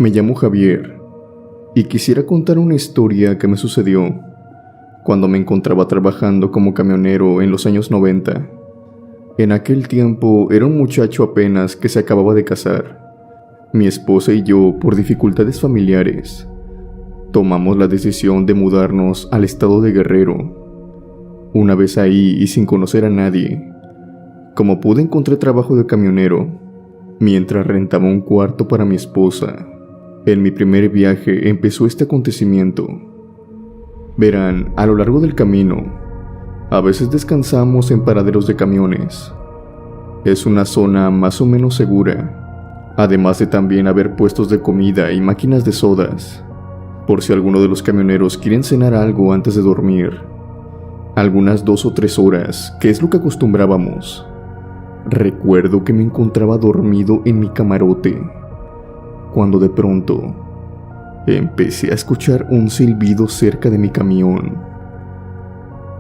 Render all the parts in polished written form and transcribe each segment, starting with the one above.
Me llamo Javier y quisiera contar una historia que me sucedió cuando me encontraba trabajando como camionero en los años 90. En aquel tiempo era un muchacho apenas que se acababa de casar. Mi esposa y yo, por dificultades familiares, tomamos la decisión de mudarnos al estado de Guerrero. Una vez ahí y sin conocer a nadie, como pude encontré trabajo de camionero, mientras rentaba un cuarto para mi esposa. En mi primer viaje empezó este acontecimiento. Verán, a lo largo del camino, a veces descansamos en paraderos de camiones. Es una zona más o menos segura, además de también haber puestos de comida y máquinas de sodas, por si alguno de los camioneros quieren cenar algo antes de dormir. Algunas 2 o 3 horas, que es lo que acostumbrábamos. Recuerdo que me encontraba dormido en mi camarote, cuando de pronto empecé a escuchar un silbido cerca de mi camión.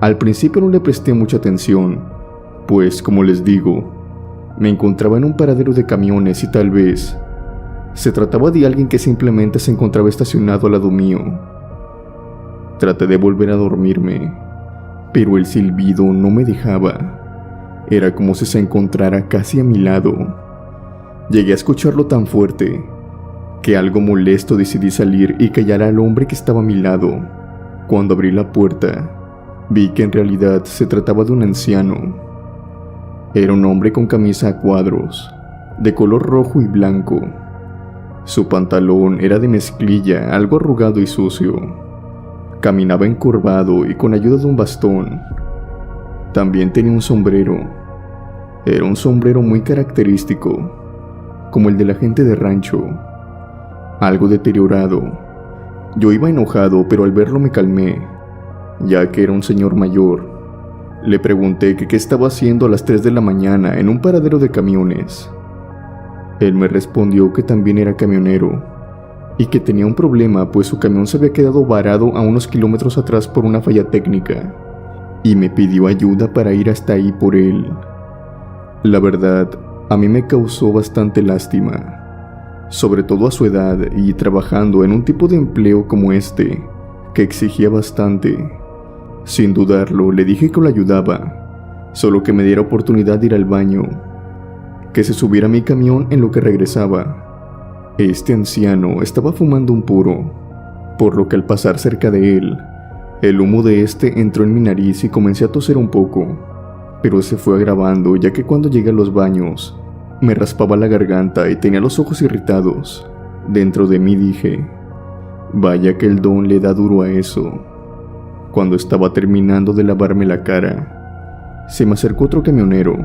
Al principio no le presté mucha atención, pues como les digo, me encontraba en un paradero de camiones y tal vez se trataba de alguien que simplemente se encontraba estacionado al lado mío. Traté de volver a dormirme, pero el silbido no me dejaba. Era como si se encontrara casi a mi lado. Llegué a escucharlo tan fuerte que algo molesto decidí salir y callar al hombre que estaba a mi lado. Cuando abrí la puerta, vi que en realidad se trataba de un anciano. Era un hombre con camisa a cuadros, de color rojo y blanco. Su pantalón era de mezclilla, algo arrugado y sucio. Caminaba encorvado y con ayuda de un bastón. También tenía un sombrero. Era un sombrero muy característico, como el de la gente de rancho, algo deteriorado. Yo iba enojado, pero al verlo me calmé, ya que era un señor mayor. Le pregunté que qué estaba haciendo a las 3 de la mañana en un paradero de camiones. Él me respondió que también era camionero y que tenía un problema, pues su camión se había quedado varado a unos kilómetros atrás por una falla técnica, y me pidió ayuda para ir hasta ahí por él. La verdad, a mí me causó bastante lástima, sobre todo a su edad y trabajando en un tipo de empleo como este, que exigía bastante. Sin dudarlo, le dije que lo ayudaba, solo que me diera oportunidad de ir al baño, que se subiera a mi camión en lo que regresaba. Este anciano estaba fumando un puro, por lo que al pasar cerca de él, el humo de este entró en mi nariz y comencé a toser un poco, pero se fue agravando ya que cuando llegué a los baños, me raspaba la garganta y tenía los ojos irritados. Dentro de mí dije, vaya que el don le da duro a eso. Cuando estaba terminando de lavarme la cara, se me acercó otro camionero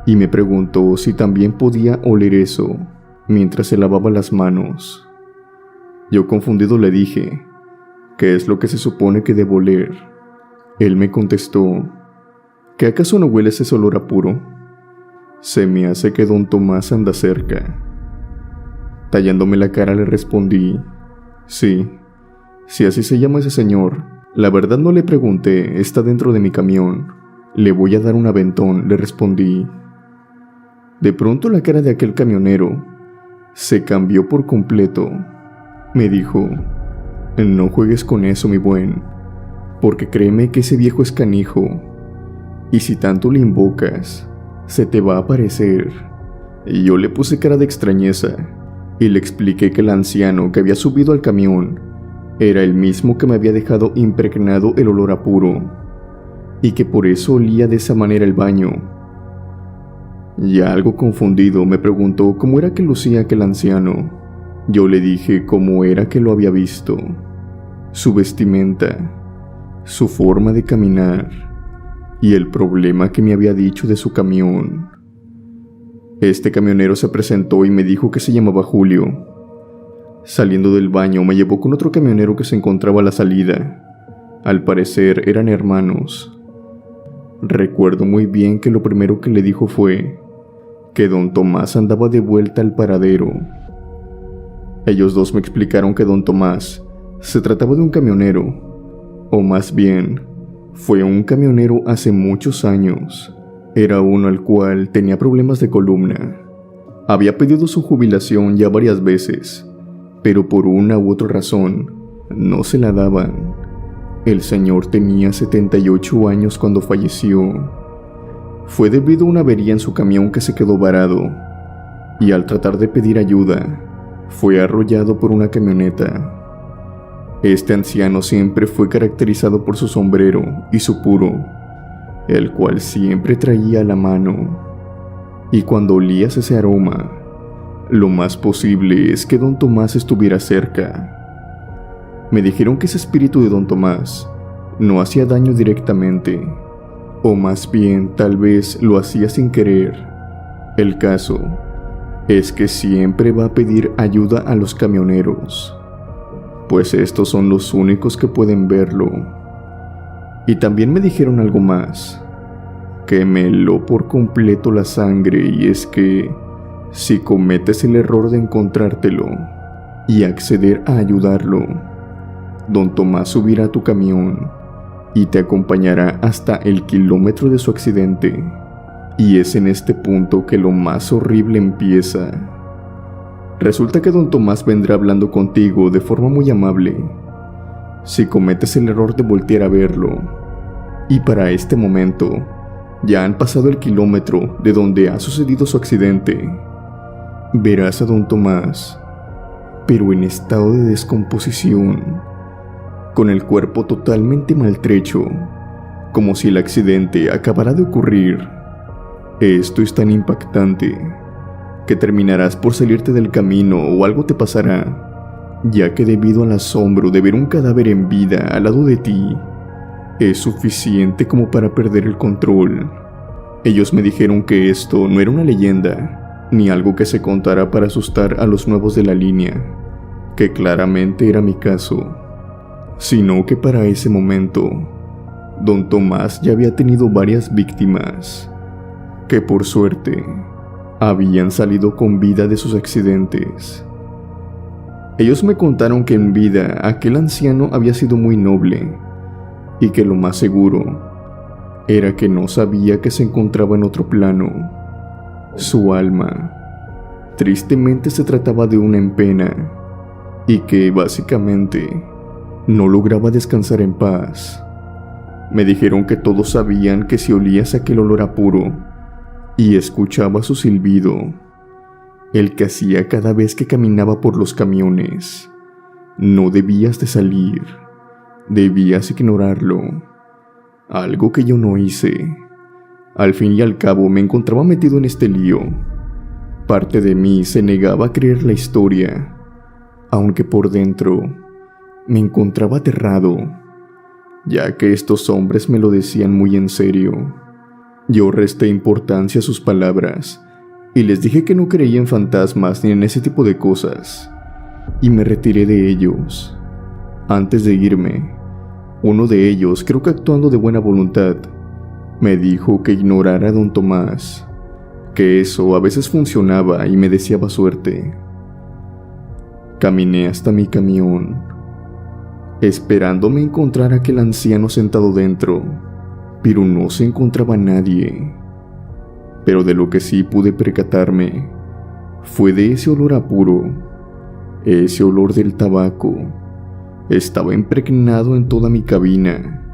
y me preguntó si también podía oler eso mientras se lavaba las manos. Yo confundido le dije, ¿qué es lo que se supone que debo oler? Él me contestó, ¿que acaso no hueles ese olor a puro? Se me hace que don Tomás anda cerca. Tallándome la cara le respondí, sí, si así se llama ese señor. La verdad no le pregunté, está dentro de mi camión. Le voy a dar un aventón, le respondí. De pronto la cara de aquel camionero se cambió por completo. Me dijo, no juegues con eso, mi buen, porque créeme que ese viejo es canijo, y si tanto le invocas, se te va a aparecer. Y yo le puse cara de extrañeza y le expliqué que el anciano que había subido al camión era el mismo que me había dejado impregnado el olor a puro, y que por eso olía de esa manera el baño. Ya algo confundido me preguntó cómo era que lucía aquel anciano. Yo le dije cómo era que lo había visto, su vestimenta, su forma de caminar y el problema que me había dicho de su camión. Este camionero se presentó y me dijo que se llamaba Julio. Saliendo del baño me llevó con otro camionero que se encontraba a la salida. Al parecer eran hermanos. Recuerdo muy bien que lo primero que le dijo fue que don Tomás andaba de vuelta al paradero. Ellos dos me explicaron que don Tomás se trataba de un camionero, o más bien, fue un camionero hace muchos años. Era uno al cual tenía problemas de columna. Había pedido su jubilación ya varias veces, pero por una u otra razón no se la daban. El señor tenía 78 años cuando falleció. Fue debido a una avería en su camión que se quedó varado, y al tratar de pedir ayuda, fue arrollado por una camioneta. Este anciano siempre fue caracterizado por su sombrero y su puro, el cual siempre traía a la mano. Y cuando olías ese aroma, lo más posible es que don Tomás estuviera cerca. Me dijeron que ese espíritu de don Tomás no hacía daño directamente, o más bien tal vez lo hacía sin querer. El caso es que siempre va a pedir ayuda a los camioneros, pues estos son los únicos que pueden verlo. Y también me dijeron algo más, que me heló por completo la sangre, y es que si cometes el error de encontrártelo y acceder a ayudarlo, don Tomás subirá a tu camión y te acompañará hasta el kilómetro de su accidente. Y es en este punto que lo más horrible empieza. Resulta que don Tomás vendrá hablando contigo de forma muy amable si cometes el error de voltear a verlo. Y para este momento, ya han pasado el kilómetro de donde ha sucedido su accidente. Verás a don Tomás, pero en estado de descomposición, con el cuerpo totalmente maltrecho, como si el accidente acabara de ocurrir. Esto es tan impactante que terminarás por salirte del camino o algo te pasará, ya que debido al asombro de ver un cadáver en vida al lado de ti, es suficiente como para perder el control. Ellos me dijeron que esto no era una leyenda, ni algo que se contara para asustar a los nuevos de la línea, que claramente era mi caso, sino que para ese momento, don Tomás ya había tenido varias víctimas, que por suerte habían salido con vida de sus accidentes. Ellos me contaron que en vida aquel anciano había sido muy noble, y que lo más seguro era que no sabía que se encontraba en otro plano. Su alma tristemente se trataba de una en pena, y que básicamente no lograba descansar en paz. Me dijeron que todos sabían que si olías aquel olor a puro y escuchaba su silbido, el que hacía cada vez que caminaba por los camiones, no debías de salir, debías ignorarlo. Algo que yo no hice. Al fin y al cabo me encontraba metido en este lío. Parte de mí se negaba a creer la historia, aunque por dentro me encontraba aterrado, ya que estos hombres me lo decían muy en serio. Yo resté importancia a sus palabras y les dije que no creía en fantasmas ni en ese tipo de cosas, y me retiré de ellos. Antes de irme, uno de ellos, creo que actuando de buena voluntad, me dijo que ignorara a don Tomás, que eso a veces funcionaba y me deseaba suerte. Caminé hasta mi camión, esperándome encontrar a aquel anciano sentado dentro, pero no se encontraba nadie. Pero de lo que sí pude percatarme fue de ese olor a puro, ese olor del tabaco. Estaba impregnado en toda mi cabina,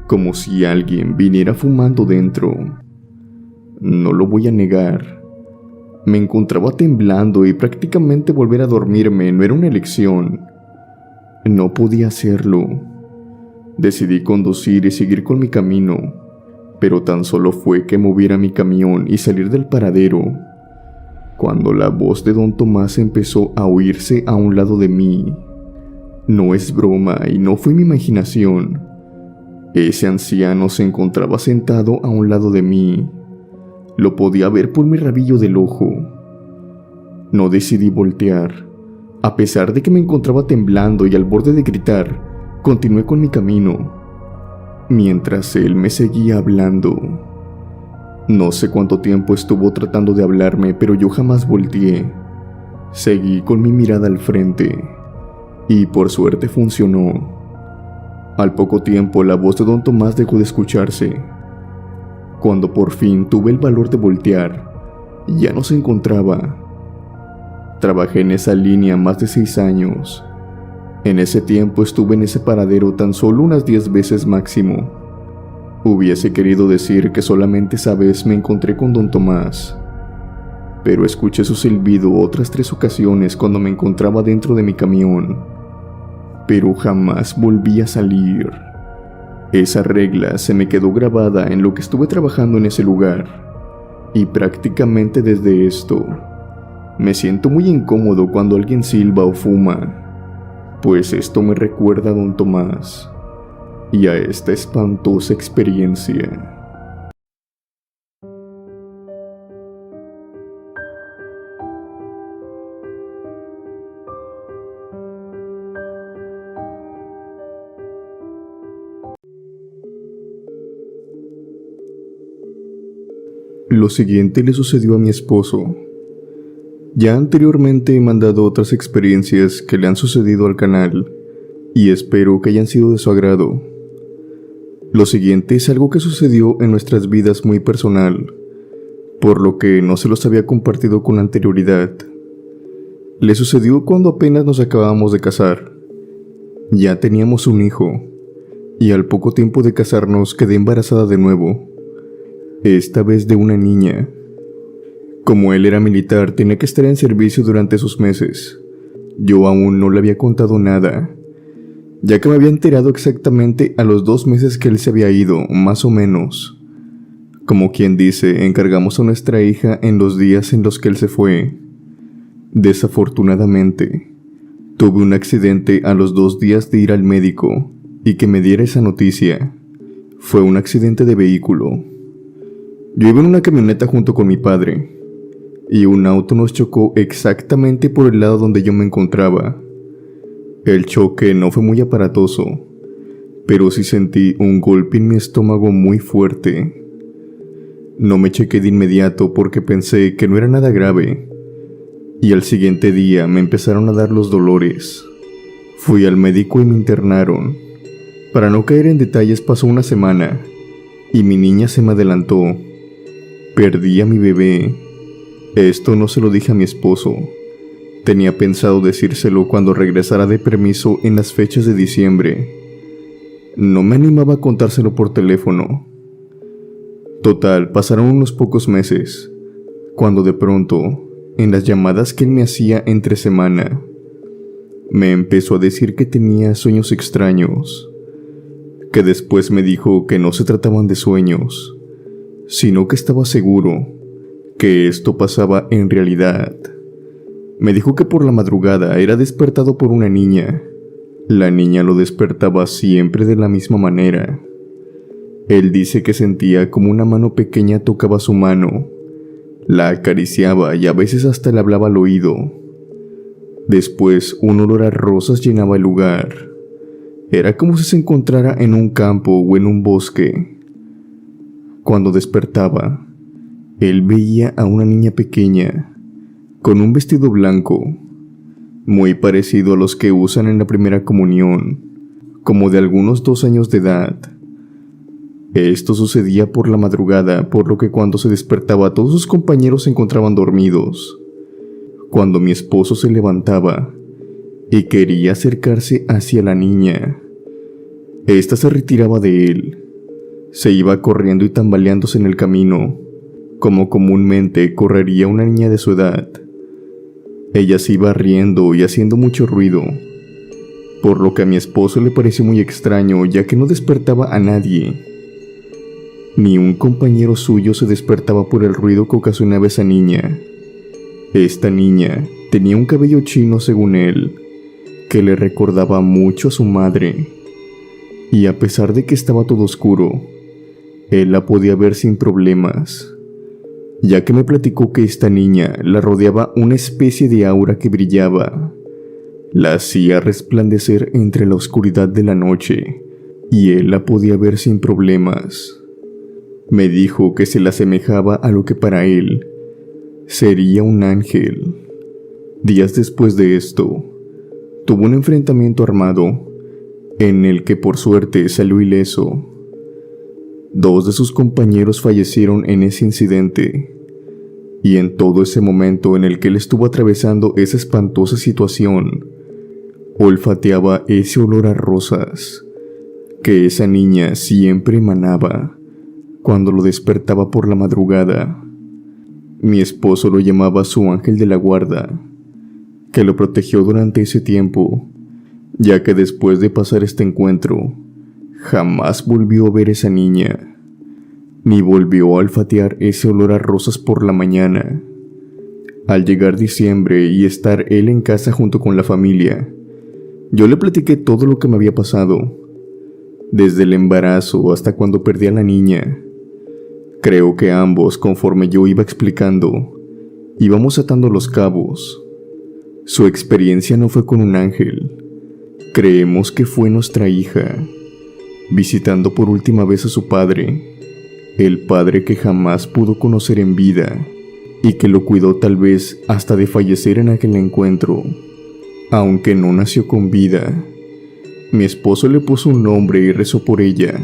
como si alguien viniera fumando dentro. No lo voy a negar, me encontraba temblando y prácticamente volver a dormirme no era una elección. No podía hacerlo. Decidí conducir y seguir con mi camino, pero tan solo fue que moviera mi camión y salir del paradero, cuando la voz de don Tomás empezó a oírse a un lado de mí. No es broma y no fue mi imaginación. Ese anciano se encontraba sentado a un lado de mí. Lo podía ver por mi rabillo del ojo. No decidí voltear. A pesar de que me encontraba temblando y al borde de gritar, continué con mi camino, mientras él me seguía hablando. No sé cuánto tiempo estuvo tratando de hablarme, pero yo jamás volteé. Seguí con mi mirada al frente, y por suerte funcionó. Al poco tiempo la voz de don Tomás dejó de escucharse. Cuando por fin tuve el valor de voltear, ya no se encontraba. trabajé en esa línea más de 6 años. En ese tiempo estuve en ese paradero tan solo unas 10 veces máximo. Hubiese querido decir que solamente esa vez me encontré con don Tomás, pero escuché su silbido otras 3 ocasiones cuando me encontraba dentro de mi camión, pero jamás volví a salir. Esa regla se me quedó grabada en lo que estuve trabajando en ese lugar, y prácticamente desde esto, me siento muy incómodo cuando alguien silba o fuma, pues esto me recuerda a don Tomás y a esta espantosa experiencia. Lo siguiente le sucedió a mi esposo. Ya anteriormente he mandado otras experiencias que le han sucedido al canal y espero que hayan sido de su agrado. Lo siguiente es algo que sucedió en nuestras vidas muy personal, por lo que no se los había compartido con anterioridad. Le sucedió cuando apenas nos acabábamos de casar. Ya teníamos un hijo, y al poco tiempo de casarnos quedé embarazada de nuevo, esta vez de una niña. Como él era militar, tenía que estar en servicio durante esos meses. Yo aún no le había contado nada, ya que me había enterado exactamente a los 2 meses que él se había ido, más o menos. Como quien dice, encargamos a nuestra hija en los días en los que él se fue. Desafortunadamente, tuve un accidente a los 2 días de ir al médico y que me diera esa noticia. Fue un accidente de vehículo. Yo iba en una camioneta junto con mi padre, y un auto nos chocó exactamente por el lado donde yo me encontraba. El choque no fue muy aparatoso, pero sí sentí un golpe en mi estómago muy fuerte. No me chequé de inmediato porque pensé que no era nada grave, y al siguiente día me empezaron a dar los dolores. Fui al médico y me internaron. Para no caer en detalles, pasó una semana, y mi niña se me adelantó. Perdí a mi bebé. Esto no se lo dije a mi esposo. Tenía pensado decírselo cuando regresara de permiso en las fechas de diciembre. No me animaba a contárselo por teléfono. Total, pasaron unos pocos meses, cuando de pronto, en las llamadas que él me hacía entre semana, me empezó a decir que tenía sueños extraños, que después me dijo que no se trataban de sueños, sino que estaba seguro que esto pasaba en realidad. Me dijo que por la madrugada era despertado por una niña. La niña lo despertaba siempre de la misma manera. Él dice que sentía como una mano pequeña tocaba su mano, la acariciaba y a veces hasta le hablaba al oído. Después un olor a rosas llenaba el lugar. Era como si se encontrara en un campo o en un bosque. Cuando despertaba, él veía a una niña pequeña, con un vestido blanco, muy parecido a los que usan en la primera comunión, como de algunos 2 años de edad. Esto sucedía por la madrugada, por lo que cuando se despertaba todos sus compañeros se encontraban dormidos. Cuando mi esposo se levantaba y quería acercarse hacia la niña, esta se retiraba de él. Se iba corriendo y tambaleándose en el camino, como comúnmente correría una niña de su edad. Ella se iba riendo y haciendo mucho ruido, por lo que a mi esposo le pareció muy extraño, ya que no despertaba a nadie. Ni un compañero suyo se despertaba por el ruido que ocasionaba esa niña. Esta niña tenía un cabello chino, según él, que le recordaba mucho a su madre, y a pesar de que estaba todo oscuro, él la podía ver sin problemas, ya que me platicó que esta niña la rodeaba una especie de aura que brillaba, la hacía resplandecer entre la oscuridad de la noche, y él la podía ver sin problemas. Me dijo que se le asemejaba a lo que para él sería un ángel. Días después de esto, tuvo un enfrentamiento armado, en el que por suerte salió ileso. 2 de sus compañeros fallecieron en ese incidente. Y en todo ese momento en el que él estuvo atravesando esa espantosa situación, olfateaba ese olor a rosas que esa niña siempre emanaba cuando lo despertaba por la madrugada. Mi esposo lo llamaba su ángel de la guarda, que lo protegió durante ese tiempo, ya que después de pasar este encuentro, jamás volvió a ver esa niña, ni volvió a olfatear ese olor a rosas por la mañana. Al llegar diciembre y estar él en casa junto con la familia, yo le platiqué todo lo que me había pasado, desde el embarazo hasta cuando perdí a la niña. Creo que ambos, conforme yo iba explicando, íbamos atando los cabos. Su experiencia no fue con un ángel. Creemos que fue nuestra hija, visitando por última vez a su padre, el padre que jamás pudo conocer en vida y que lo cuidó tal vez hasta de fallecer en aquel encuentro, aunque no nació con vida. Mi esposo le puso un nombre y rezó por ella.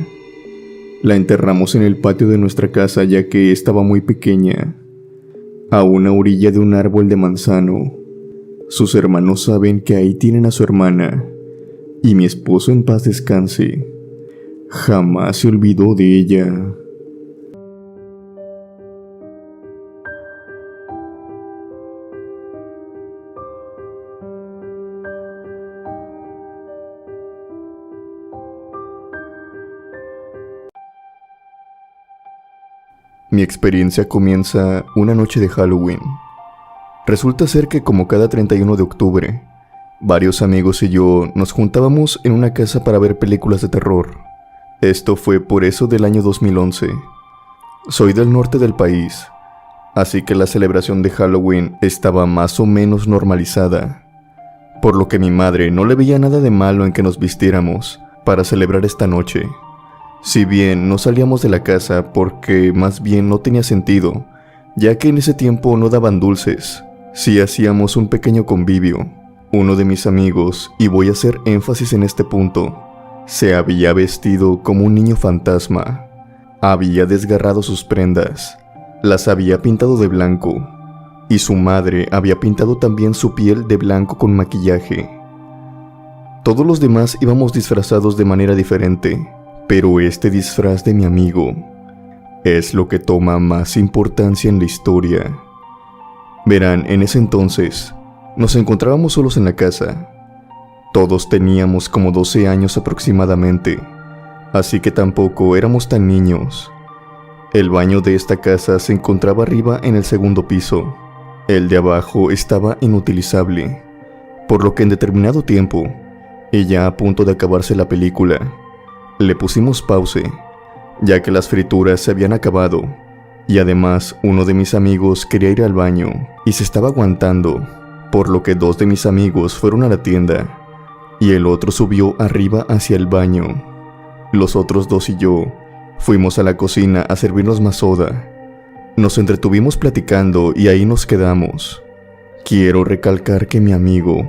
La enterramos en el patio de nuestra casa ya que estaba muy pequeña, a una orilla de un árbol de manzano. Sus hermanos saben que ahí tienen a su hermana, y mi esposo, en paz descanse, jamás se olvidó de ella. Mi experiencia comienza una noche de Halloween. Resulta ser que como cada 31 de octubre, varios amigos y yo nos juntábamos en una casa para ver películas de terror. Esto fue por eso del año 2011. Soy del norte del país, así que la celebración de Halloween estaba más o menos normalizada, por lo que mi madre no le veía nada de malo en que nos vistiéramos para celebrar esta noche. Si bien no salíamos de la casa porque más bien no tenía sentido, ya que en ese tiempo no daban dulces, sí hacíamos un pequeño convivio. Uno de mis amigos, y voy a hacer énfasis en este punto, se había vestido como un niño fantasma. Había desgarrado sus prendas, las había pintado de blanco, y su madre había pintado también su piel de blanco con maquillaje. Todos los demás íbamos disfrazados de manera diferente, pero este disfraz de mi amigo es lo que toma más importancia en la historia. Verán, en ese entonces nos encontrábamos solos en la casa. Todos teníamos como 12 años aproximadamente, así que tampoco éramos tan niños. El baño de esta casa se encontraba arriba en el segundo piso. El de abajo estaba inutilizable, por lo que en determinado tiempo, y ya a punto de acabarse la película, le pusimos pause, ya que las frituras se habían acabado, y además uno de mis amigos quería ir al baño y se estaba aguantando, por lo que 2 de mis amigos fueron a la tienda, y el otro subió arriba hacia el baño. Los otros 2 y yo fuimos a la cocina a servirnos más soda. Nos entretuvimos platicando y ahí nos quedamos. Quiero recalcar que mi amigo,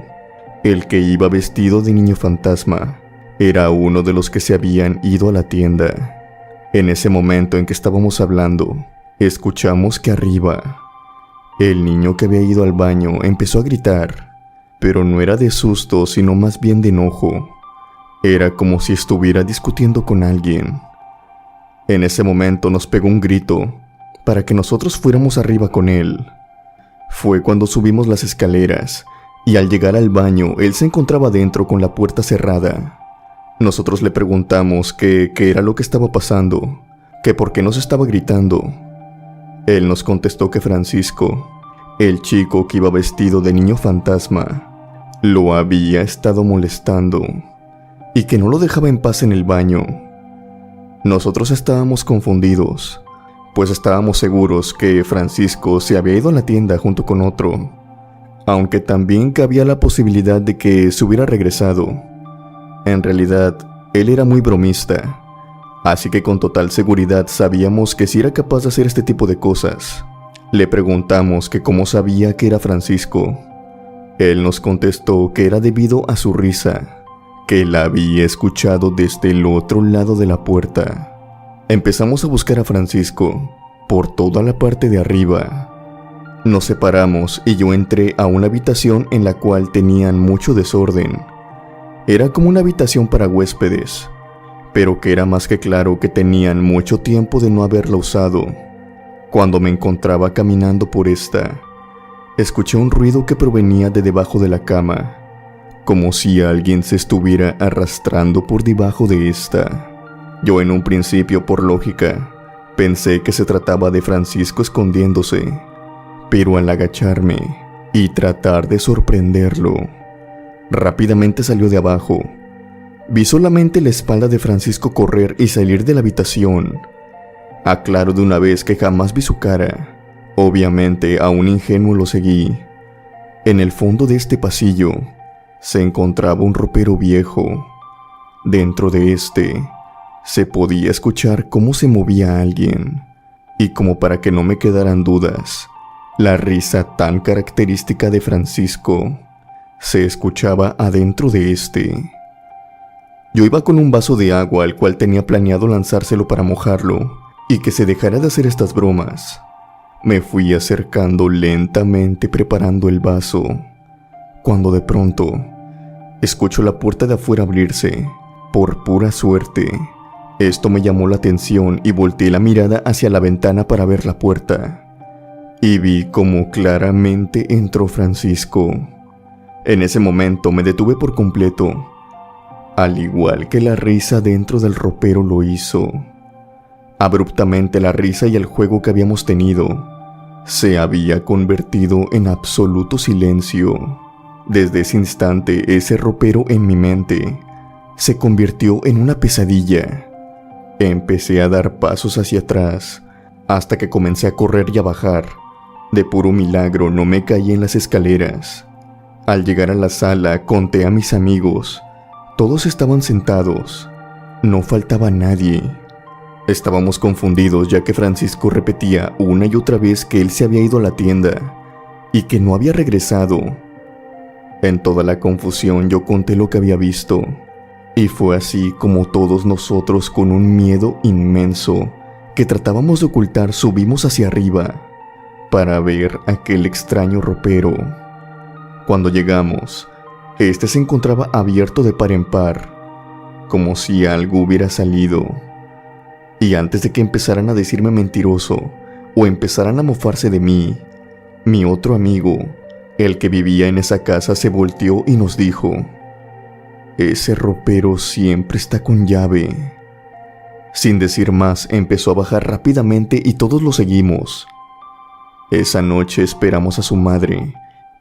el que iba vestido de niño fantasma, era uno de los que se habían ido a la tienda. En ese momento en que estábamos hablando, escuchamos que arriba, el niño que había ido al baño empezó a gritar, pero no era de susto, sino más bien de enojo. Era como si estuviera discutiendo con alguien. En ese momento nos pegó un grito para que nosotros fuéramos arriba con él. Fue cuando subimos las escaleras y al llegar al baño él se encontraba dentro con la puerta cerrada. Nosotros le preguntamos qué era lo que estaba pasando, que por qué nos estaba gritando. Él nos contestó que Francisco, el chico que iba vestido de niño fantasma, lo había estado molestando y que no lo dejaba en paz en el baño. Nosotros estábamos confundidos, pues estábamos seguros que Francisco se había ido a la tienda junto con otro, aunque también cabía la posibilidad de que se hubiera regresado. En realidad, él era muy bromista, así que con total seguridad sabíamos que sí era capaz de hacer este tipo de cosas. Le preguntamos que cómo sabía que era Francisco. Él nos contestó que era debido a su risa, que la había escuchado desde el otro lado de la puerta. Empezamos a buscar a Francisco por toda la parte de arriba, Nos separamos y yo entré a una habitación en la cual tenían mucho desorden. Era como una habitación para huéspedes, pero que era más que claro que tenían mucho tiempo de no haberla usado. Cuando me encontraba caminando por esta, escuché un ruido que provenía de debajo de la cama, como si alguien se estuviera arrastrando por debajo de esta. Yo en un principio, por lógica, pensé que se trataba de Francisco escondiéndose, pero al agacharme y tratar de sorprenderlo, rápidamente salió de abajo. Vi solamente la espalda de Francisco correr y salir de la habitación. Aclaro de una vez que jamás vi su cara. Obviamente, aún ingenuo lo seguí. En el fondo de este pasillo se encontraba un ropero viejo. Dentro de este se podía escuchar cómo se movía alguien. Y como para que no me quedaran dudas, la risa tan característica de Francisco se escuchaba adentro de este. Yo iba con un vaso de agua al cual tenía planeado lanzárselo para mojarlo y que se dejara de hacer estas bromas. Me fui acercando lentamente preparando el vaso, cuando de pronto escucho la puerta de afuera abrirse. Por pura suerte, esto me llamó la atención y volteé la mirada hacia la ventana para ver la puerta. Y vi cómo claramente entró Francisco. En ese momento me detuve por completo, al igual que la risa dentro del ropero lo hizo. Abruptamente la risa y el juego que habíamos tenido se había convertido en absoluto silencio. Desde ese instante, ese ropero en mi mente se convirtió en una pesadilla. Empecé a dar pasos hacia atrás hasta que comencé a correr y a bajar. De puro milagro no me caí en las escaleras. Al llegar a la sala conté a mis amigos. Todos estaban sentados. No faltaba nadie. Estábamos confundidos ya que Francisco repetía una y otra vez que él se había ido a la tienda y que no había regresado. En toda la confusión yo conté lo que había visto. Y fue así como todos nosotros, con un miedo inmenso que tratábamos de ocultar, subimos hacia arriba para ver aquel extraño ropero. Cuando llegamos, este se encontraba abierto de par en par, como si algo hubiera salido. Y antes de que empezaran a decirme mentiroso o empezaran a mofarse de mí, mi otro amigo, el que vivía en esa casa, se volteó y nos dijo: «Ese ropero siempre está con llave». Sin decir más, empezó a bajar rápidamente y todos lo seguimos. Esa noche esperamos a su madre,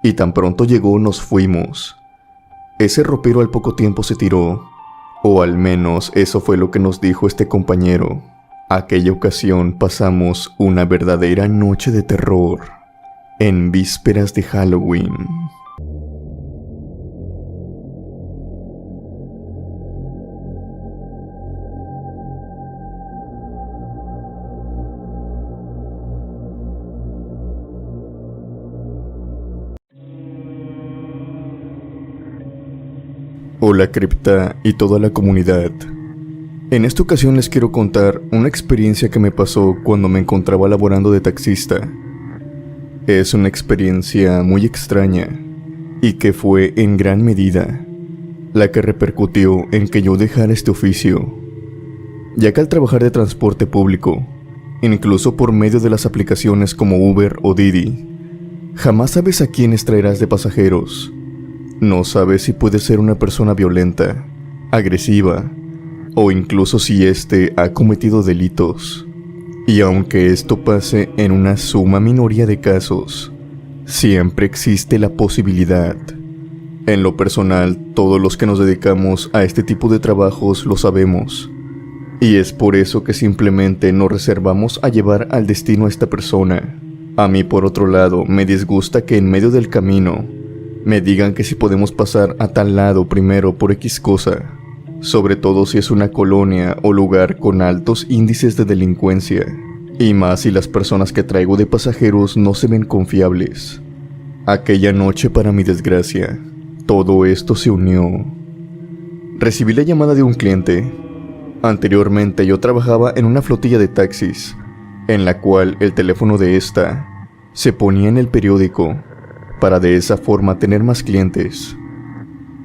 y tan pronto llegó nos fuimos. Ese ropero al poco tiempo se tiró, o al menos eso fue lo que nos dijo este compañero. Aquella ocasión pasamos una verdadera noche de terror, en vísperas de Halloween. Hola cripta y toda la comunidad. En esta ocasión les quiero contar una experiencia que me pasó cuando me encontraba laborando de taxista. Es una experiencia muy extraña y que fue en gran medida la que repercutió en que yo dejara este oficio, ya que al trabajar de transporte público, incluso por medio de las aplicaciones como Uber o Didi, jamás sabes a quiénes traerás de pasajeros. No sabes si puede ser una persona violenta, agresiva, o incluso si éste ha cometido delitos. Y aunque esto pase en una suma minoría de casos, siempre existe la posibilidad. En lo personal, todos los que nos dedicamos a este tipo de trabajos lo sabemos. Y es por eso que simplemente nos reservamos a llevar al destino a esta persona. A mí, por otro lado, me disgusta que en medio del camino me digan que si podemos pasar a tal lado primero por X cosa, sobre todo si es una colonia o lugar con altos índices de delincuencia, y más si las personas que traigo de pasajeros no se ven confiables. Aquella noche, para mi desgracia, todo esto se unió. Recibí la llamada de un cliente. Anteriormente yo trabajaba en una flotilla de taxis, en la cual el teléfono de esta Se ponía en el periódico para de esa forma tener más clientes.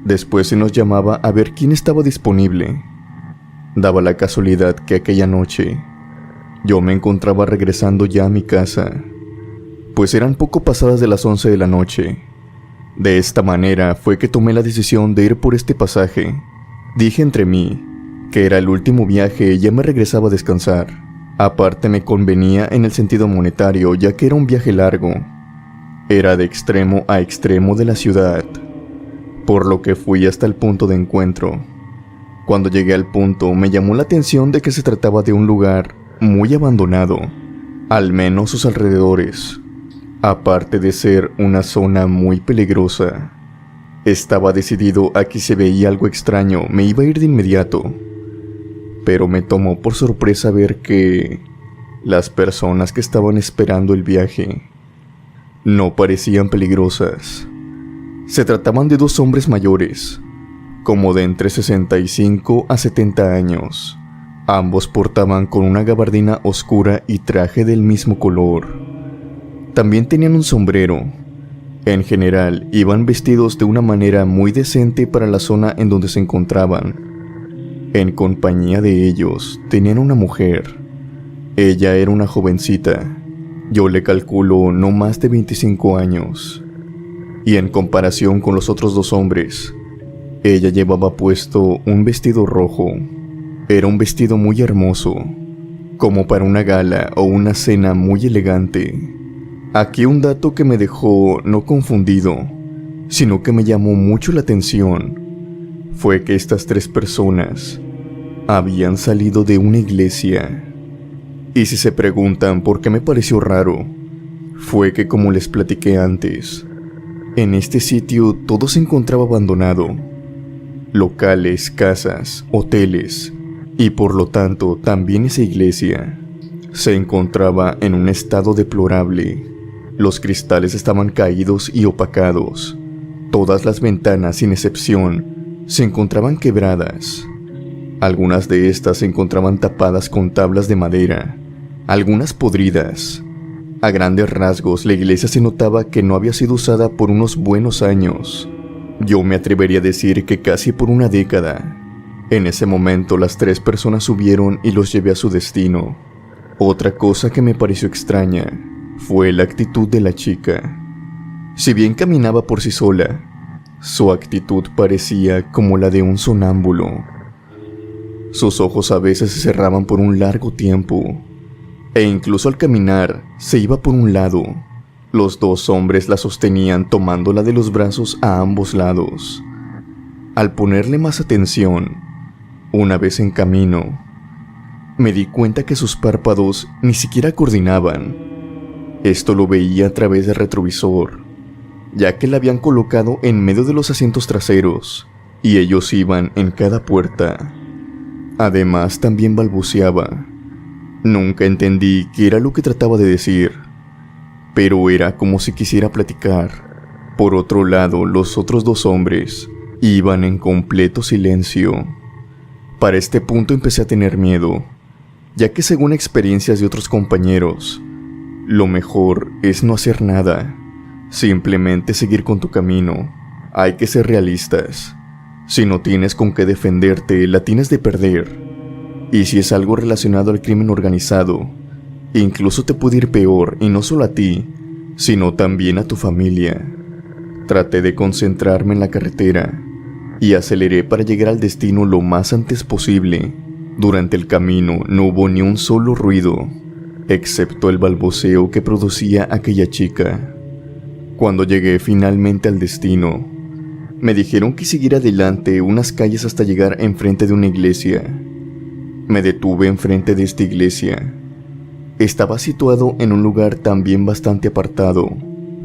Después se nos llamaba a ver quién estaba disponible. Daba la casualidad que aquella noche yo me encontraba regresando ya a mi casa, pues eran poco pasadas de las 11 de la noche. De esta manera fue que tomé la decisión de ir por este pasaje. Dije entre mí que era el último viaje y ya me regresaba a descansar. Aparte me convenía en el sentido monetario, ya que era un viaje largo. Era de extremo a extremo de la ciudad, por lo que fui hasta el punto de encuentro. Cuando llegué al punto me llamó la atención de que se trataba de un lugar muy abandonado, al menos sus alrededores. Aparte de ser una zona muy peligrosa, estaba decidido a que si veía algo extraño me iba a ir de inmediato. Pero me tomó por sorpresa ver que las personas que estaban esperando el viaje no parecían peligrosas. Se trataban de dos hombres mayores, como de entre 65 a 70 años. Ambos portaban con una gabardina oscura y traje del mismo color. También tenían un sombrero. En general, iban vestidos de una manera muy decente para la zona en donde se encontraban. En compañía de ellos, tenían una mujer. Ella era una jovencita. Yo le calculo no más de 25 años. Y en comparación con los otros dos hombres, ella llevaba puesto un vestido rojo. Era un vestido muy hermoso, como para una gala o una cena muy elegante. Aquí un dato que me dejó no confundido, sino que me llamó mucho la atención, fue que estas tres personas habían salido de una iglesia. Y si se preguntan por qué me pareció raro, fue que, como les platiqué antes, en este sitio todo se encontraba abandonado. Locales, casas, hoteles, y por lo tanto también esa iglesia se encontraba en un estado deplorable. Los cristales estaban caídos y opacados. Todas las ventanas, sin excepción, se encontraban quebradas. Algunas de estas se encontraban tapadas con tablas de madera, algunas podridas. A grandes rasgos, la iglesia se notaba que no había sido usada por unos buenos años. Yo me atrevería a decir que casi por una década. En ese momento las tres personas subieron y los llevé a su destino. Otra cosa que me pareció extraña fue la actitud de la chica. Si bien caminaba por sí sola, su actitud parecía como la de un sonámbulo. Sus ojos a veces se cerraban por un largo tiempo, e incluso al caminar se iba por un lado. Los dos hombres la sostenían tomándola de los brazos a ambos lados. Al ponerle más atención, una vez en camino, me di cuenta que sus párpados ni siquiera coordinaban. Esto lo veía a través del retrovisor, ya que la habían colocado en medio de los asientos traseros, y ellos iban en cada puerta. Además, también balbuceaba. Nunca entendí qué era lo que trataba de decir, pero era como si quisiera platicar. Por otro lado, los otros dos hombres iban en completo silencio. Para este punto empecé a tener miedo, ya que según experiencias de otros compañeros, lo mejor es no hacer nada, simplemente seguir con tu camino. Hay que ser realistas. Si no tienes con qué defenderte, la tienes de perder. Y si es algo relacionado al crimen organizado, incluso te puede ir peor, y no solo a ti, sino también a tu familia. Traté de concentrarme en la carretera y aceleré para llegar al destino lo más antes posible. Durante el camino no hubo ni un solo ruido, excepto el balbuceo que producía aquella chica. Cuando llegué finalmente al destino, me dijeron que siguiera adelante unas calles hasta llegar enfrente de una iglesia. Me detuve enfrente de esta iglesia. Estaba situado en un lugar también bastante apartado,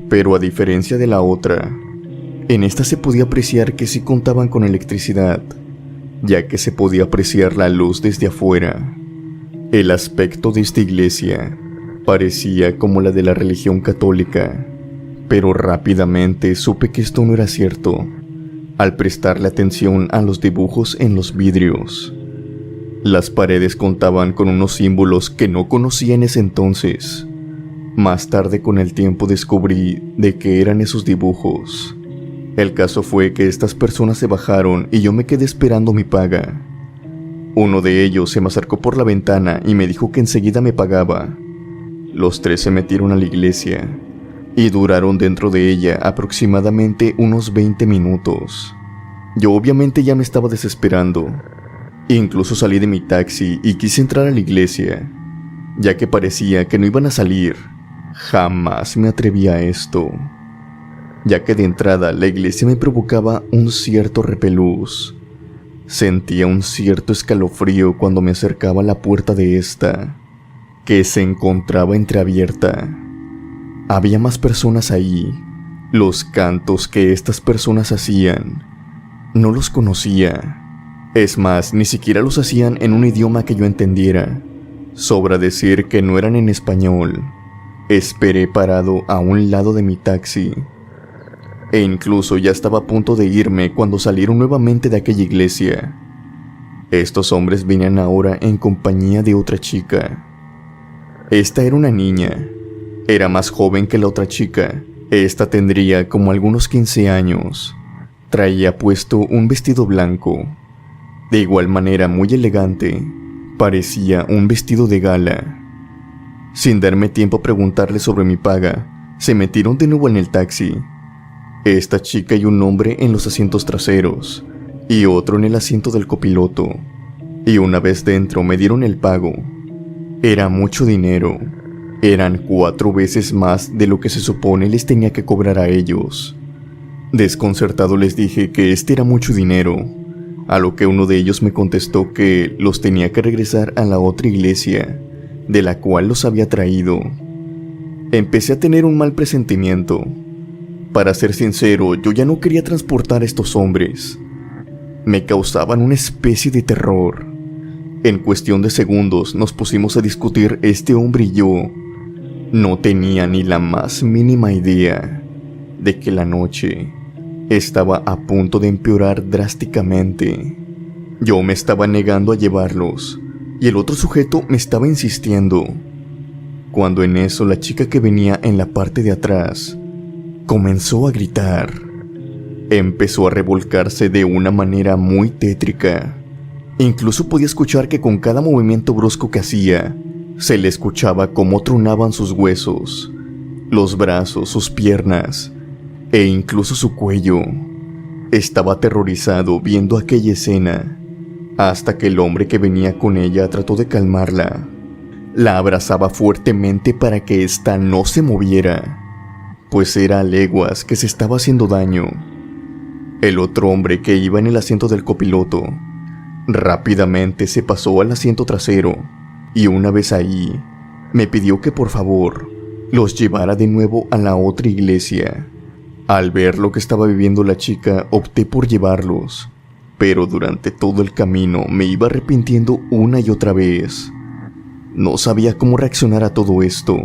pero a diferencia de la otra, en esta se podía apreciar que sí contaban con electricidad, ya que se podía apreciar la luz desde afuera. El aspecto de esta iglesia parecía como la de la religión católica, pero rápidamente supe que esto no era cierto, al prestarle atención a los dibujos en los vidrios. Las paredes contaban con unos símbolos que no conocía en ese entonces. Más tarde, con el tiempo, descubrí de qué eran esos dibujos. El caso fue que estas personas se bajaron y yo me quedé esperando mi paga. Uno de ellos se me acercó por la ventana y me dijo que enseguida me pagaba. Los tres se metieron a la iglesia y duraron dentro de ella aproximadamente unos 20 minutos. Yo obviamente ya me estaba desesperando. Incluso salí de mi taxi y quise entrar a la iglesia, ya que parecía que no iban a salir. Jamás me atreví a esto, ya que de entrada la iglesia me provocaba un cierto repelús. Sentía un cierto escalofrío cuando me acercaba a la puerta de esta, que se encontraba entreabierta. Había más personas ahí. Los cantos que estas personas hacían, no los conocía. Es más, ni siquiera los hacían en un idioma que yo entendiera. Sobra decir que no eran en español. Esperé parado a un lado de mi taxi. E incluso ya estaba a punto de irme cuando salieron nuevamente de aquella iglesia. Estos hombres venían ahora en compañía de otra chica. Esta era una niña. Era más joven que la otra chica. Esta tendría como algunos 15 años. Traía puesto un vestido blanco. De igual manera muy elegante. Parecía un vestido de gala. Sin darme tiempo a preguntarle sobre mi paga, se metieron de nuevo en el taxi. Esta chica y un hombre en los asientos traseros, y otro en el asiento del copiloto. Y una vez dentro me dieron el pago. Era mucho dinero. Eran 4 veces más de lo que se supone les tenía que cobrar a ellos. Desconcertado les dije que este era mucho dinero, a lo que uno de ellos me contestó que los tenía que regresar a la otra iglesia, de la cual los había traído. Empecé a tener un mal presentimiento. Para ser sincero, yo ya no quería transportar a estos hombres. Me causaban una especie de terror. En cuestión de segundos nos pusimos a discutir este hombre y yo. No tenía ni la más mínima idea de que la noche estaba a punto de empeorar drásticamente. Yo me estaba negando a llevarlos y el otro sujeto me estaba insistiendo. Cuando en eso la chica que venía en la parte de atrás comenzó a gritar. Empezó a revolcarse de una manera muy tétrica. Incluso podía escuchar que con cada movimiento brusco que hacía, se le escuchaba cómo tronaban sus huesos, los brazos, sus piernas e incluso su cuello. Estaba aterrorizado viendo aquella escena, hasta que el hombre que venía con ella trató de calmarla. La abrazaba fuertemente para que ésta no se moviera, pues era a leguas que se estaba haciendo daño. El otro hombre que iba en el asiento del copiloto rápidamente se pasó al asiento trasero y una vez ahí me pidió que por favor los llevara de nuevo a la otra iglesia. Al ver lo que estaba viviendo la chica, opté por llevarlos, pero durante todo el camino me iba arrepintiendo una y otra vez. No sabía cómo reaccionar a todo esto.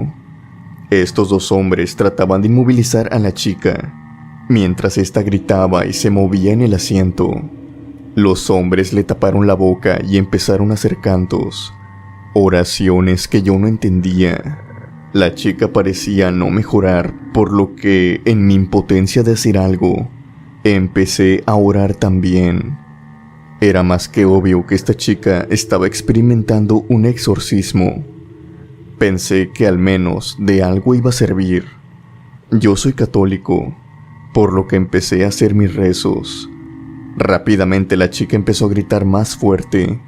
Estos dos hombres trataban de inmovilizar a la chica, mientras ésta gritaba y se movía en el asiento. Los hombres le taparon la boca y empezaron a hacer cantos, oraciones que yo no entendía. La chica parecía no mejorar, por lo que, en mi impotencia de hacer algo, empecé a orar también. Era más que obvio que esta chica estaba experimentando un exorcismo. Pensé que al menos de algo iba a servir. Yo soy católico, por lo que empecé a hacer mis rezos. Rápidamente la chica empezó a gritar más fuerte,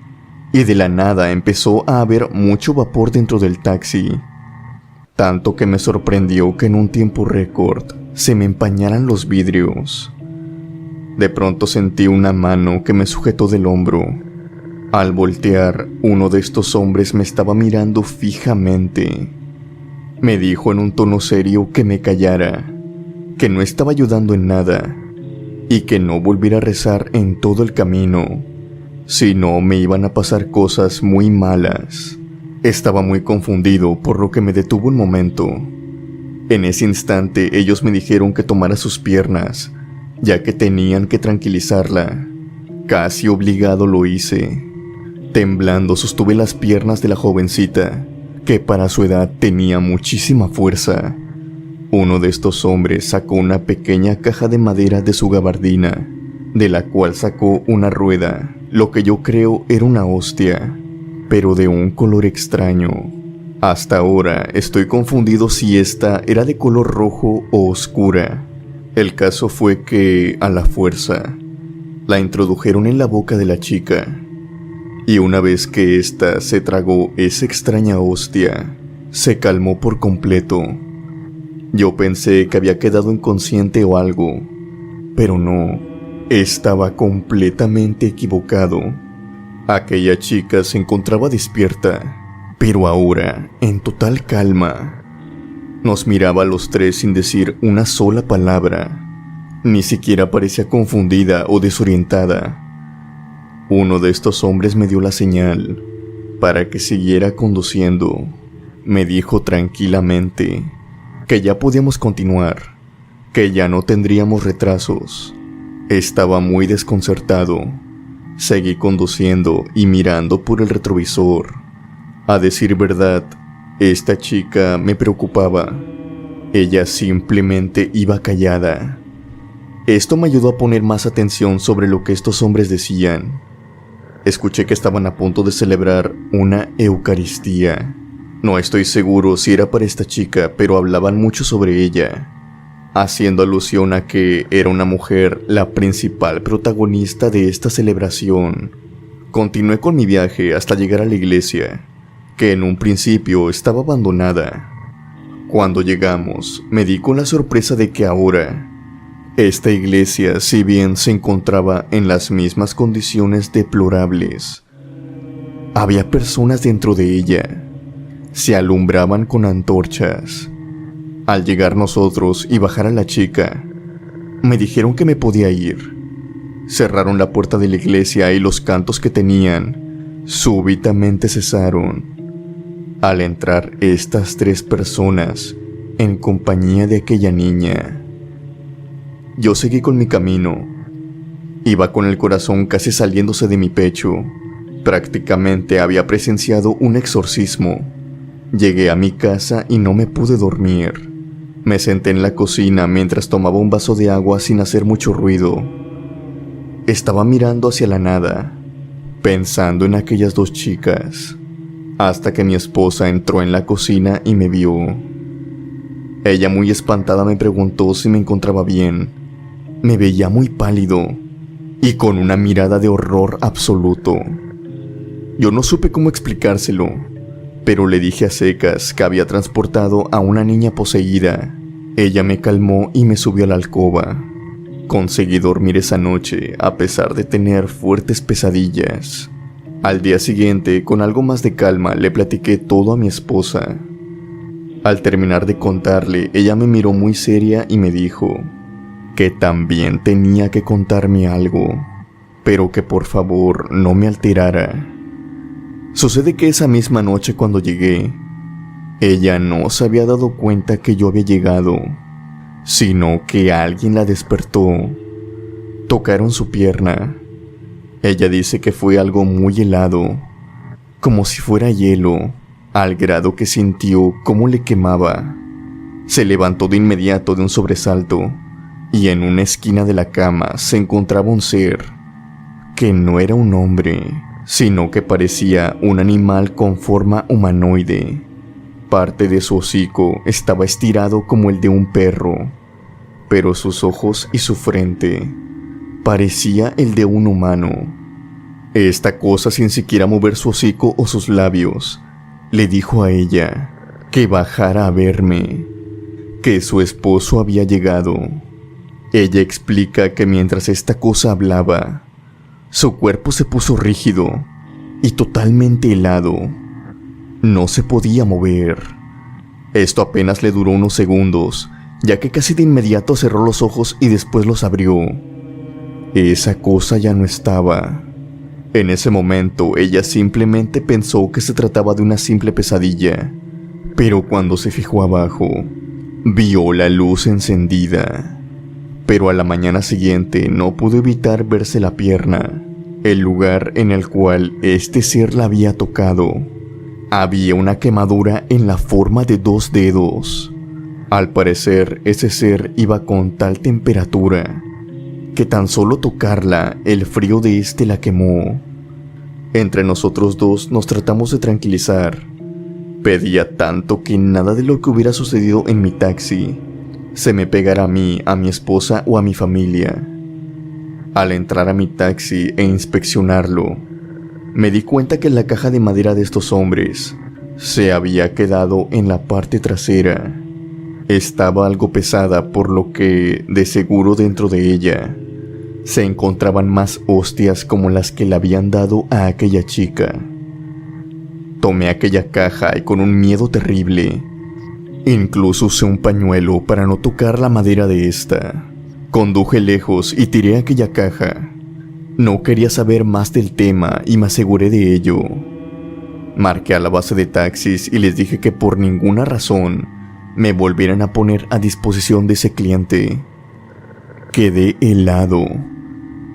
y de la nada empezó a haber mucho vapor dentro del taxi. Tanto que me sorprendió que en un tiempo récord se me empañaran los vidrios. De pronto sentí una mano que me sujetó del hombro. Al voltear, uno de estos hombres me estaba mirando fijamente. Me dijo en un tono serio que me callara, que no estaba ayudando en nada y que no volviera a rezar en todo el camino, si no me iban a pasar cosas muy malas. Estaba muy confundido, por lo que me detuvo un momento. En ese instante ellos me dijeron que tomara sus piernas, ya que tenían que tranquilizarla. Casi obligado lo hice. Temblando sostuve las piernas de la jovencita, que para su edad tenía muchísima fuerza. Uno de estos hombres sacó una pequeña caja de madera de su gabardina, de la cual sacó una rueda, lo que yo creo era una hostia, pero de un color extraño. Hasta ahora estoy confundido si esta era de color rojo o oscura. El caso fue que, a la fuerza, la introdujeron en la boca de la chica, y una vez que ésta se tragó esa extraña hostia, se calmó por completo. Yo pensé que había quedado inconsciente o algo, pero no, estaba completamente equivocado. Aquella chica se encontraba despierta, pero ahora en total calma. Nos miraba a los tres sin decir una sola palabra. Ni siquiera parecía confundida o desorientada. Uno de estos hombres me dio la señal para que siguiera conduciendo. Me dijo tranquilamente que ya podíamos continuar, que ya no tendríamos retrasos. Estaba muy desconcertado. Seguí conduciendo y mirando por el retrovisor. A decir verdad, esta chica me preocupaba. Ella simplemente iba callada. Esto me ayudó a poner más atención sobre lo que estos hombres decían. Escuché que estaban a punto de celebrar una Eucaristía. No estoy seguro si era para esta chica, pero hablaban mucho sobre ella, haciendo alusión a que era una mujer la principal protagonista de esta celebración. Continué con mi viaje hasta llegar a la iglesia, que en un principio estaba abandonada. Cuando llegamos, me di con la sorpresa de que ahora, esta iglesia, si bien se encontraba en las mismas condiciones deplorables, había personas dentro de ella. Se alumbraban con antorchas. Al llegar nosotros y bajar a la chica, me dijeron que me podía ir. Cerraron la puerta de la iglesia y los cantos que tenían súbitamente cesaron. Al entrar estas tres personas en compañía de aquella niña, yo seguí con mi camino. Iba con el corazón casi saliéndose de mi pecho. Prácticamente había presenciado un exorcismo. Llegué a mi casa y no me pude dormir. Me senté en la cocina mientras tomaba un vaso de agua sin hacer mucho ruido. Estaba mirando hacia la nada, pensando en aquellas dos chicas, hasta que mi esposa entró en la cocina y me vio. Ella, muy espantada, me preguntó si me encontraba bien. Me veía muy pálido y con una mirada de horror absoluto. Yo no supe cómo explicárselo, pero le dije a secas que había transportado a una niña poseída. Ella me calmó y me subió a la alcoba. Conseguí dormir esa noche a pesar de tener fuertes pesadillas. Al día siguiente, con algo más de calma, le platiqué todo a mi esposa. Al terminar de contarle, ella me miró muy seria y me dijo que también tenía que contarme algo, pero que por favor no me alterara. Sucede que esa misma noche, cuando llegué, ella no se había dado cuenta que yo había llegado, sino que alguien la despertó. Tocaron su pierna. Ella dice que fue algo muy helado, como si fuera hielo, al grado que sintió cómo le quemaba. Se levantó de inmediato de un sobresalto, y en una esquina de la cama se encontraba un ser, que no era un hombre, sino que parecía un animal con forma humanoide. Parte de su hocico estaba estirado como el de un perro, pero sus ojos y su frente parecía el de un humano. Esta cosa, sin siquiera mover su hocico o sus labios, le dijo a ella que bajara a verme, que su esposo había llegado. Ella explica que mientras esta cosa hablaba, su cuerpo se puso rígido y totalmente helado. No se podía mover. Esto apenas le duró unos segundos, ya que casi de inmediato cerró los ojos y después los abrió. Esa cosa ya no estaba. En ese momento, ella simplemente pensó que se trataba de una simple pesadilla, pero cuando se fijó abajo, vio la luz encendida. Pero a la mañana siguiente no pudo evitar verse la pierna, el lugar en el cual este ser la había tocado. Había una quemadura en la forma de 2 dedos. Al parecer, ese ser iba con tal temperatura que tan solo tocarla, el frío de este la quemó. Entre nosotros dos nos tratamos de tranquilizar. Pedía tanto que nada de lo que hubiera sucedido en mi taxi se me pegara a mí, a mi esposa o a mi familia. Al entrar a mi taxi e inspeccionarlo, me di cuenta que la caja de madera de estos hombres se había quedado en la parte trasera. Estaba algo pesada, por lo que, de seguro dentro de ella, se encontraban más hostias como las que le habían dado a aquella chica. Tomé aquella caja y con un miedo terrible, incluso usé un pañuelo para no tocar la madera de esta. Conduje lejos y tiré aquella caja. No quería saber más del tema y me aseguré de ello. Marqué a la base de taxis y les dije que por ninguna razón me volvieran a poner a disposición de ese cliente. Quedé helado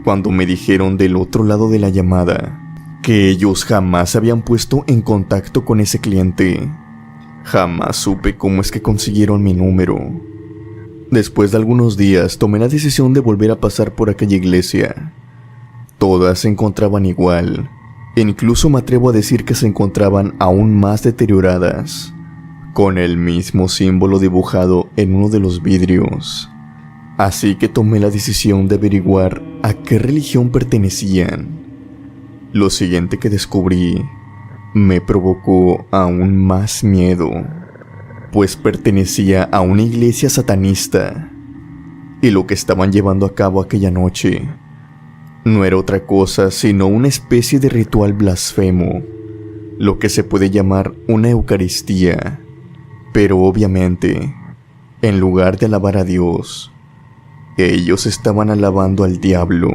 cuando me dijeron del otro lado de la llamada que ellos jamás se habían puesto en contacto con ese cliente. Jamás supe cómo es que consiguieron mi número. Después de algunos días tomé la decisión de volver a pasar por aquella iglesia. Todas se encontraban igual, e incluso me atrevo a decir que se encontraban aún más deterioradas, con el mismo símbolo dibujado en uno de los vidrios. Así que tomé la decisión de averiguar a qué religión pertenecían. Lo siguiente que descubrí me provocó aún más miedo, pues pertenecía a una iglesia satanista, y lo que estaban llevando a cabo aquella noche no era otra cosa sino una especie de ritual blasfemo, lo que se puede llamar una Eucaristía, pero obviamente, en lugar de alabar a Dios, ellos estaban alabando al diablo.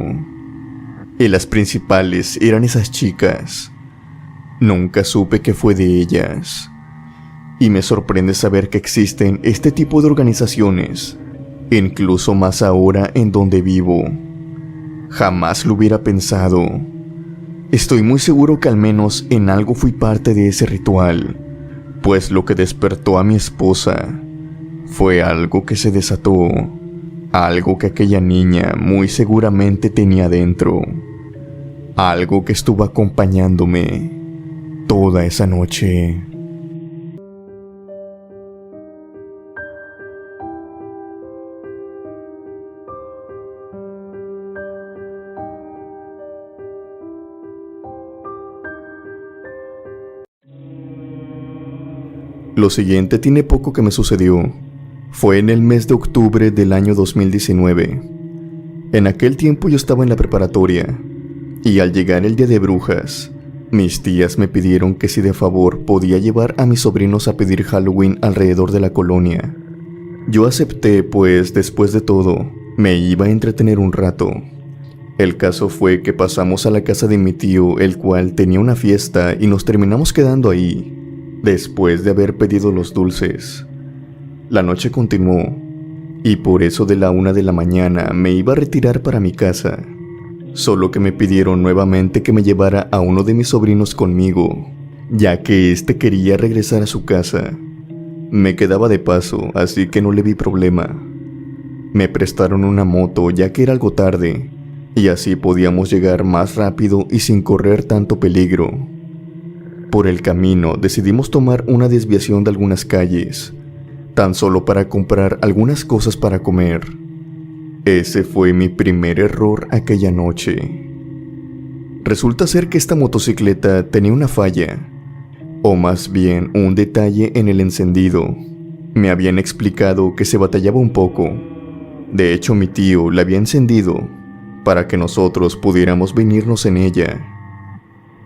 Y las principales eran esas chicas. Nunca supe qué fue de ellas. Y me sorprende saber que existen este tipo de organizaciones, incluso más ahora en donde vivo. Jamás lo hubiera pensado. Estoy muy seguro que al menos en algo fui parte de ese ritual, pues lo que despertó a mi esposa fue algo que se desató, algo que aquella niña muy seguramente tenía dentro, algo que estuvo acompañándome toda esa noche. Lo siguiente tiene poco que me sucedió. Fue en el mes de octubre del año 2019. En aquel tiempo yo estaba en la preparatoria, y al llegar el día de brujas, mis tías me pidieron que si de favor podía llevar a mis sobrinos a pedir Halloween alrededor de la colonia. Yo acepté, pues después de todo, me iba a entretener un rato. El caso fue que pasamos a la casa de mi tío, el cual tenía una fiesta, y nos terminamos quedando ahí, después de haber pedido los dulces. La noche continuó, y por eso de la 1 de la mañana me iba a retirar para mi casa, solo que me pidieron nuevamente que me llevara a uno de mis sobrinos conmigo, ya que éste quería regresar a su casa. Me quedaba de paso, así que no le vi problema. Me prestaron una moto ya que era algo tarde, y así podíamos llegar más rápido y sin correr tanto peligro. Por el camino decidimos tomar una desviación de algunas calles, tan solo para comprar algunas cosas para comer. Ese fue mi primer error aquella noche. Resulta ser que esta motocicleta tenía una falla, o más bien un detalle en el encendido. Me habían explicado que se batallaba un poco. De hecho, mi tío la había encendido para que nosotros pudiéramos venirnos en ella.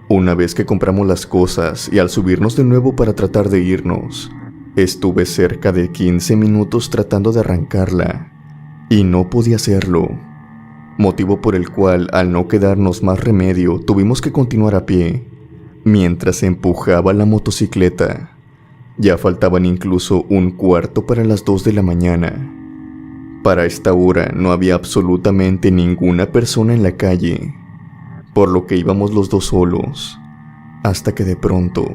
Una vez que compramos las cosas y al subirnos de nuevo para tratar de irnos, estuve cerca de 15 minutos tratando de arrancarla y no podía hacerlo, motivo por el cual, al no quedarnos más remedio, tuvimos que continuar a pie mientras empujaba la motocicleta. Ya faltaban incluso un cuarto para las 2 de la mañana. Para esta hora no había absolutamente ninguna persona en la calle, por lo que íbamos los dos solos, hasta que de pronto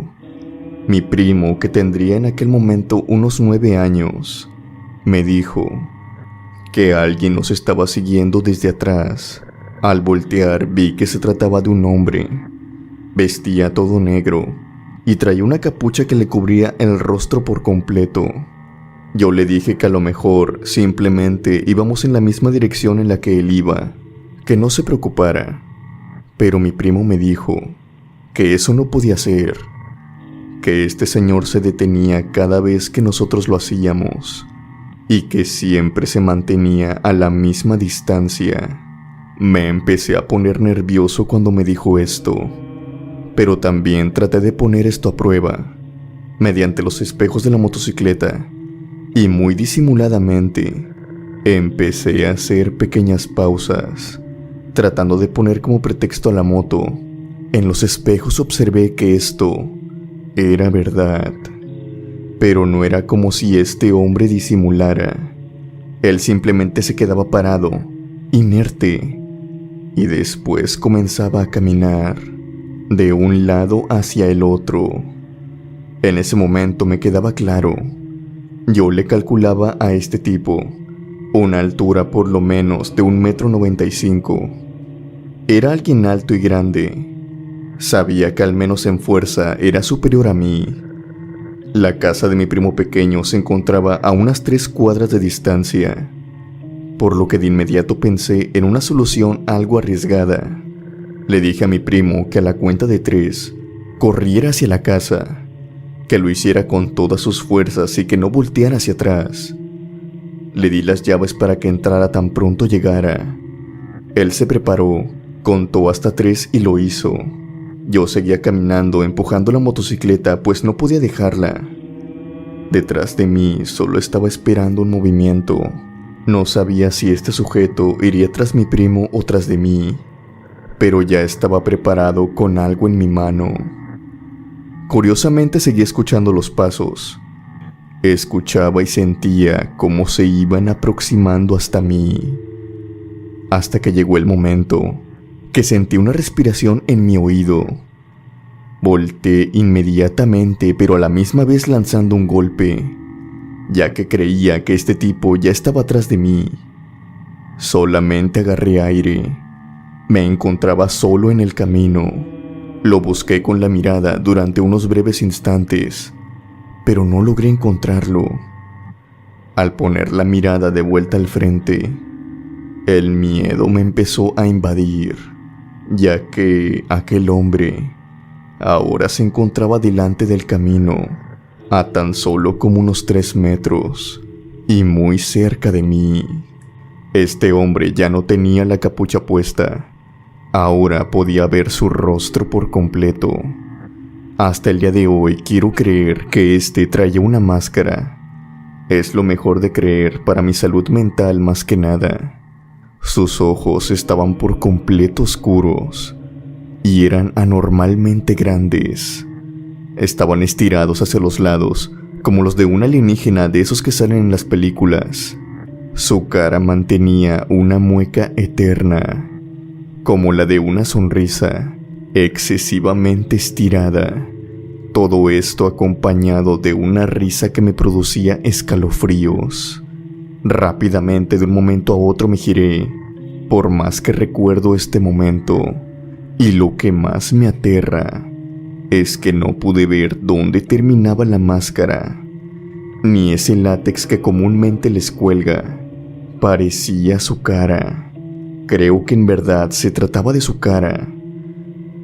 Mi primo, que tendría en aquel momento unos 9 años, me dijo que alguien nos estaba siguiendo desde atrás. Al voltear vi que se trataba de un hombre. Vestía todo negro y traía una capucha que le cubría el rostro por completo. Yo le dije que a lo mejor simplemente íbamos en la misma dirección en la que él iba, que no se preocupara. Pero mi primo me dijo que eso no podía ser, que este señor se detenía cada vez que nosotros lo hacíamos y que siempre se mantenía a la misma distancia. Me empecé a poner nervioso cuando me dijo esto, pero también traté de poner esto a prueba mediante los espejos de la motocicleta y muy disimuladamente empecé a hacer pequeñas pausas, tratando de poner como pretexto a la moto. En los espejos observé que esto era verdad, pero no era como si este hombre disimulara. Él simplemente se quedaba parado, inerte, y después comenzaba a caminar de un lado hacia el otro. En ese momento me quedaba claro. Yo le calculaba a este tipo una altura por lo menos de 1,95 m. Era alguien alto y grande. Sabía que al menos en fuerza era superior a mí. La casa de mi primo pequeño se encontraba a unas 3 cuadras de distancia, por lo que de inmediato pensé en una solución algo arriesgada. Le dije a mi primo que a la cuenta de 3 corriera hacia la casa, que lo hiciera con todas sus fuerzas y que no volteara hacia atrás. Le di las llaves para que entrara tan pronto llegara. Él se preparó, contó hasta 3 y lo hizo. Yo seguía caminando, empujando la motocicleta, pues no podía dejarla. Detrás de mí solo estaba esperando un movimiento. No sabía si este sujeto iría tras mi primo o tras de mí, pero ya estaba preparado con algo en mi mano. Curiosamente seguí escuchando los pasos. Escuchaba y sentía cómo se iban aproximando hasta mí, hasta que llegó el momento que sentí una respiración en mi oído. Volteé inmediatamente, pero a la misma vez lanzando un golpe, ya que creía que este tipo ya estaba atrás de mí. Solamente agarré aire. Me encontraba solo en el camino. Lo busqué con la mirada durante unos breves instantes, pero no logré encontrarlo. Al poner la mirada de vuelta al frente, el miedo me empezó a invadir, ya que aquel hombre ahora se encontraba delante del camino, a tan solo como unos 3 metros, y muy cerca de mí. Este hombre ya no tenía la capucha puesta. Ahora podía ver su rostro por completo. Hasta el día de hoy quiero creer que este traía una máscara. Es lo mejor de creer para mi salud mental más que nada. Sus ojos estaban por completo oscuros y eran anormalmente grandes. Estaban estirados hacia los lados, como los de un alienígena de esos que salen en las películas. Su cara mantenía una mueca eterna, como la de una sonrisa excesivamente estirada. Todo esto acompañado de una risa que me producía escalofríos. Rápidamente, de un momento a otro, me giré, por más que recuerdo este momento, y lo que más me aterra es que no pude ver dónde terminaba la máscara, ni ese látex que comúnmente les cuelga. Parecía su cara. Creo que en verdad se trataba de su cara.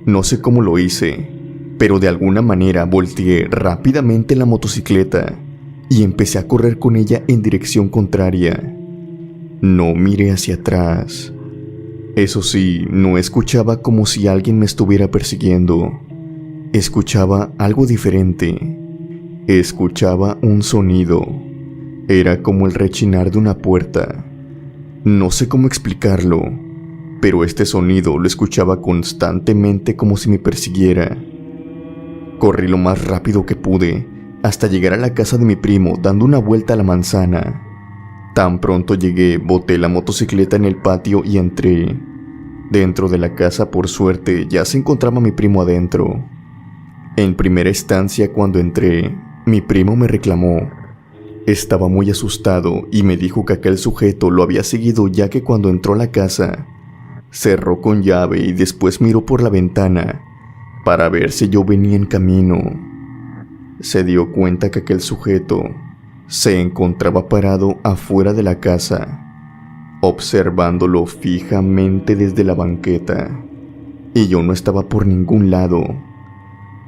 No sé cómo lo hice, pero de alguna manera volteé rápidamente la motocicleta y empecé a correr con ella en dirección contraria. No miré hacia atrás. Eso sí, no escuchaba como si alguien me estuviera persiguiendo. Escuchaba algo diferente. Escuchaba un sonido. Era como el rechinar de una puerta. No sé cómo explicarlo, pero este sonido lo escuchaba constantemente como si me persiguiera. Corrí lo más rápido que pude hasta llegar a la casa de mi primo, dando una vuelta a la manzana. Tan pronto llegué, boté la motocicleta en el patio y entré. Dentro de la casa, por suerte, ya se encontraba mi primo adentro. En primera instancia, cuando entré, mi primo me reclamó. Estaba muy asustado y me dijo que aquel sujeto lo había seguido, ya que cuando entró a la casa, cerró con llave y después miró por la ventana para ver si yo venía en camino. Se dio cuenta que aquel sujeto se encontraba parado afuera de la casa, observándolo fijamente desde la banqueta, y yo no estaba por ningún lado.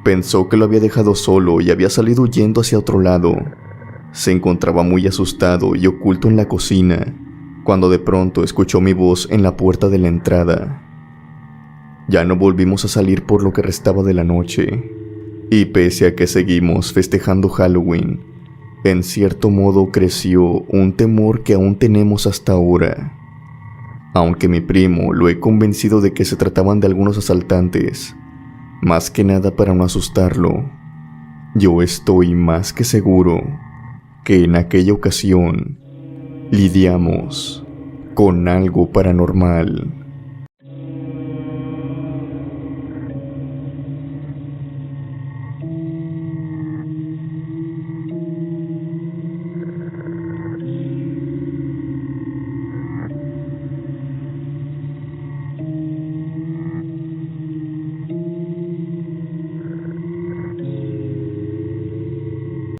Pensó que lo había dejado solo y había salido huyendo hacia otro lado. Se encontraba muy asustado y oculto en la cocina, cuando de pronto escuchó mi voz en la puerta de la entrada. Ya no volvimos a salir por lo que restaba de la noche, y pese a que seguimos festejando Halloween, en cierto modo creció un temor que aún tenemos hasta ahora. Aunque mi primo lo he convencido de que se trataban de algunos asaltantes, más que nada para no asustarlo, yo estoy más que seguro que en aquella ocasión lidiamos con algo paranormal.